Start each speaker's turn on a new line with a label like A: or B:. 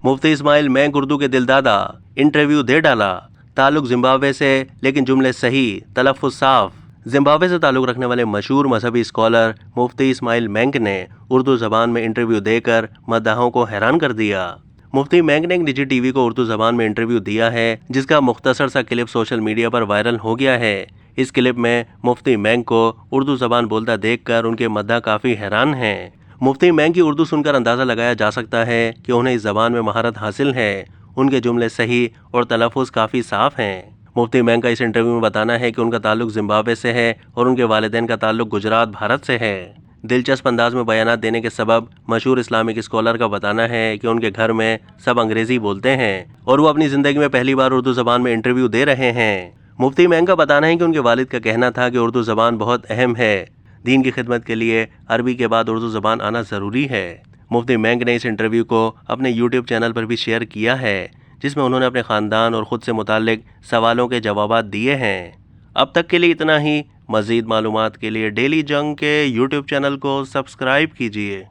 A: मुफ्ती इस्माइल मैंग उर्दू के दिलदादा, इंटरव्यू दे डाला। ताल्लुक जिम्बाब्वे से लेकिन जुमले सही, तलफ़्फ़ुज़ साफ। जिम्बाब्वे से ताल्लुक़ रखने वाले मशहूर मजहबी स्कॉलर मुफ्ती इस्माइल मैंग ने उर्दू ज़बान में इंटरव्यू देकर मद्दाहों को हैरान कर दिया। मुफ्ती मैंग ने एक निजी टीवी को उर्दू ज़बान में इंटरव्यू दिया है, जिसका मुख्तसर सा क्लिप सोशल मीडिया पर वायरल हो गया है। इस क्लिप में मुफ्ती मैंग को उर्दू ज़बान बोलता देखकर उनके मद्दाह काफ़ी हैरान हैं। मुफ्ती मैंग की उर्दू सुनकर अंदाज़ा लगाया जा सकता है कि उन्हें इस ज़बान में महारत हासिल है। उनके जुमले सही और तलफ़्फ़ुज़ काफ़ी साफ हैं। मुफ्ती मैंग का इस इंटरव्यू में बताना है कि उनका ताल्लुक जिम्बाब्वे से है और उनके वालिदैन का ताल्लुक गुजरात भारत से है। दिलचस्प अंदाज में बयानात देने के सबब मशहूर इस्लामिक स्कॉलर का बताना है कि उनके घर में सब अंग्रेज़ी बोलते हैं और वो अपनी ज़िंदगी में पहली बार उर्दू ज़बान में इंटरव्यू दे रहे हैं। मुफ्ती मैंग का बताना है कि उनके वालिद का कहना था कि उर्दू ज़बान बहुत अहम है। दीन की खिदमत के लिए अरबी के बाद उर्दू ज़बान आना ज़रूरी है। मुफ्ती मैंग ने इस इंटरव्यू को अपने यूट्यूब चैनल पर भी शेयर किया है, जिसमें उन्होंने अपने ख़ानदान और ख़ुद से मुताल्लिक़ सवालों के जवाबात दिए हैं। अब तक के लिए इतना ही। मज़ीद मालूमात के लिए डेली जंग के यूट्यूब चैनल को सब्सक्राइब कीजिए।